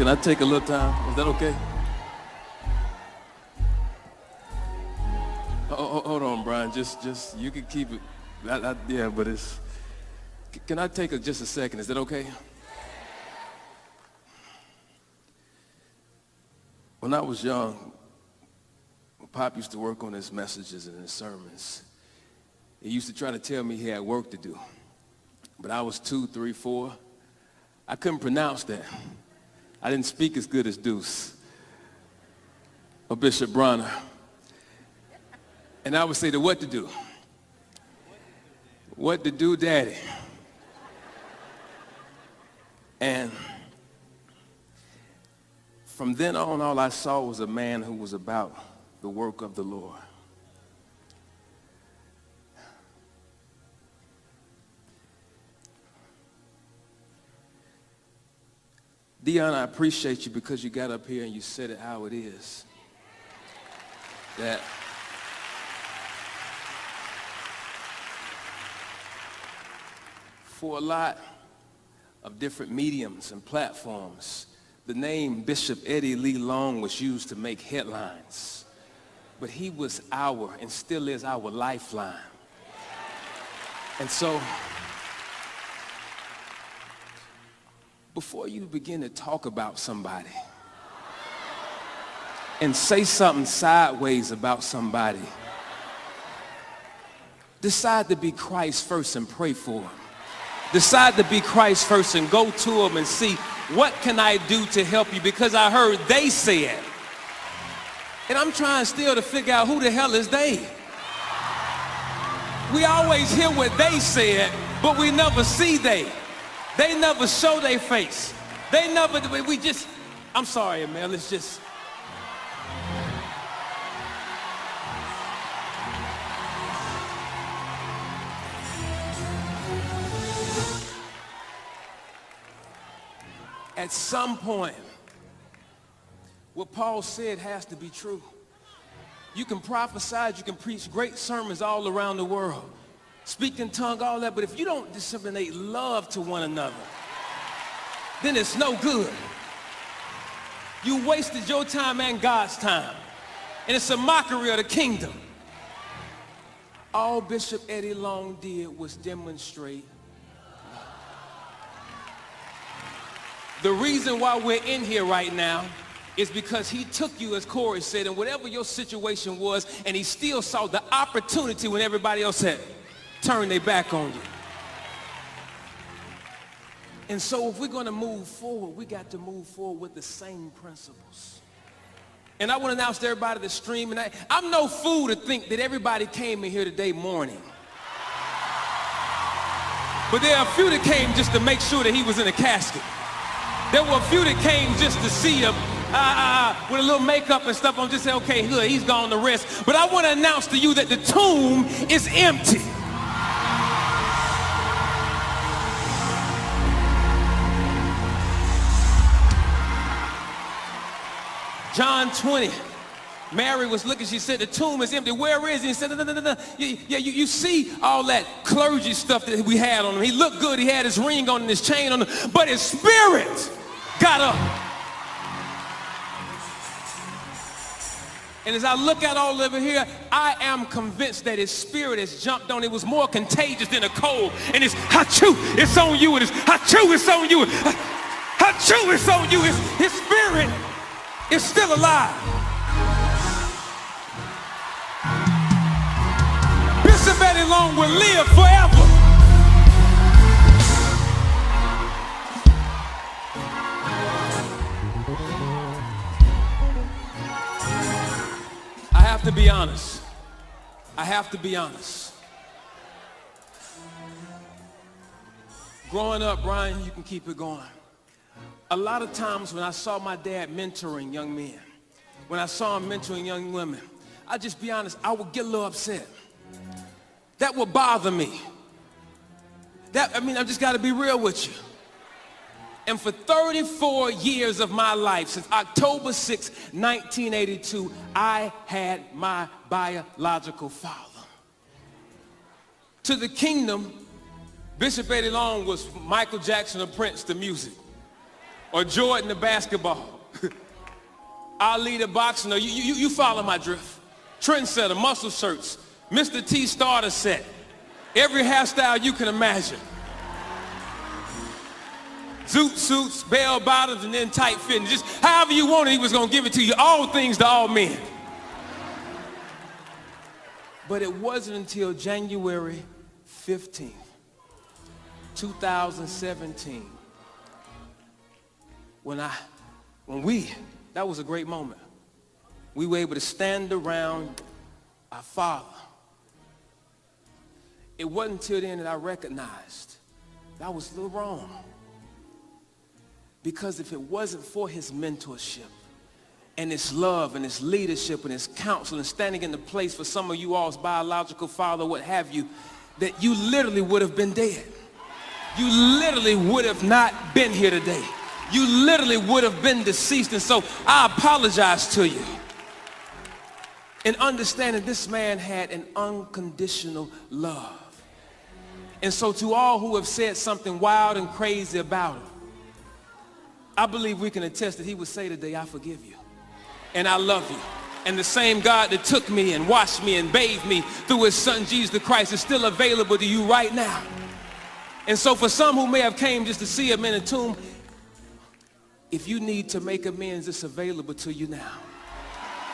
Can I take a little time? Is that okay? Hold on, Brian. Just you can keep it. Yeah, but it's. Can I take just a second? Is that okay? When I was young, Pop used to work on his messages and his sermons. He used to try to tell me he had work to do. But I was 2, 3, 4. I couldn't pronounce that. I didn't speak as good as Deuce or Bishop Bronner. And I would say to what to do. What to do, Daddy. And from then on, all I saw was a man who was about the work of the Lord. Dion, I appreciate you because you got up here and you said it how it is. That for a lot of different mediums and platforms, the name Bishop Eddie Lee Long was used to make headlines. But he was our, and still is our lifeline. And so, before you begin to talk about somebody and say something sideways about somebody, decide to be Christ first and pray for him. Decide to be Christ first and go to him and see, what can I do to help you? Because I heard they said. And I'm trying still to figure out who the hell is they. We always hear what they said, but we never see they. They never show their face. They never, we just, I'm sorry, man, let's just. At some point, what Paul said has to be true. You can prophesy, you can preach great sermons all around the world, speak in tongue, all that, but if you don't disseminate love to one another, then it's no good. You wasted your time and God's time, and it's a mockery of the kingdom. All Bishop Eddie Long did was demonstrate. The reason why we're in here right now is because he took you, as Corey said, and whatever your situation was, and he still saw the opportunity when everybody else had turned their back on you. And so if we're going to move forward, we got to move forward with the same principles. And I want to announce to everybody that's streaming, I'm no fool to think that everybody came in here today mourning. But there are a few that came just to make sure that he was in a casket. There were a few that came just to see him with a little makeup and stuff on, just say, okay, good, he's gone to rest. But I want to announce to you that the tomb is empty. John 20, Mary was looking, she said, the tomb is empty. Where is he? He said, no. You see all that clergy stuff that we had on him. He looked good, he had his ring on and his chain on him, but his spirit got up. And as I look at all over here, I am convinced that his spirit has jumped on. It was more contagious than a cold. And it's ha-choo, it's on you. And it's ha-choo, it's on you. Ha-choo, it's on you. His spirit is still alive. Bishop Eddie Long will live forever. I have to be honest. I have to be honest. Growing up, Brian, you can keep it going. A lot of times when I saw my dad mentoring young men, when I saw him mentoring young women, I'll just be honest, I would get a little upset. That would bother me. I just got to be real with you. And for 34 years of my life, since October 6, 1982, I had my biological father. To the kingdom, Bishop Eddie Long was Michael Jackson or Prince to music. or Jordan the basketball. Ali the boxing. No, you follow my drift. Trendsetter, muscle shirts, Mr. T starter set, every hairstyle you can imagine. Zoot suits, bell bottoms, and then tight fitting. Just however you want it, he was going to give it to you. All things to all men. But it wasn't until January 15th, 2017, that was a great moment. We were able to stand around our Father. It wasn't until then that I recognized that I was a little wrong. Because if it wasn't for his mentorship and his love and his leadership and his counsel and standing in the place for some of you all's biological father, what have you, that you literally would have been dead. You literally would have not been here today. You literally would have been deceased. And so I apologize to you. And understanding this man had an unconditional love. And so to all who have said something wild and crazy about him, I believe we can attest that he would say today, I forgive you and I love you. And the same God that took me and washed me and bathed me through his son Jesus the Christ is still available to you right now. And so for some who may have came just to see him in a tomb, if you need to make amends, it's available to you now.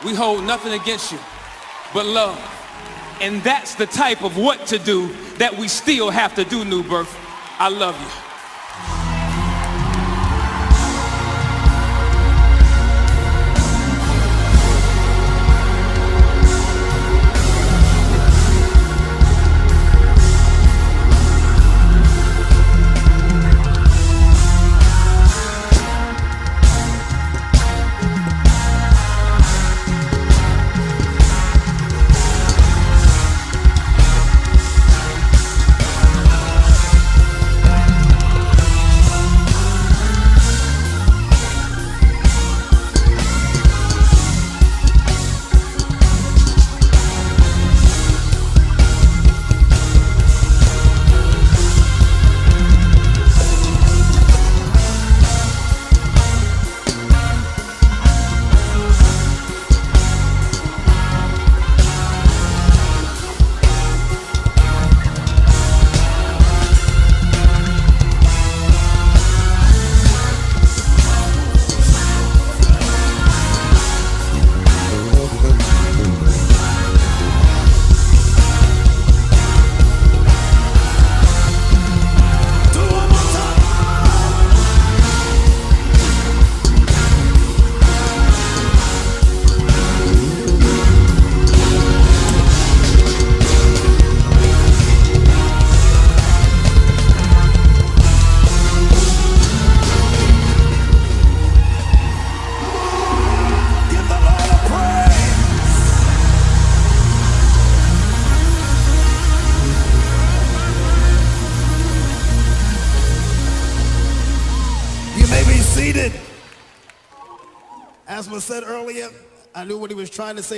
We hold nothing against you but love. And that's the type of what to do that we still have to do, New Birth. I love you. As was said earlier, I knew what he was trying to say.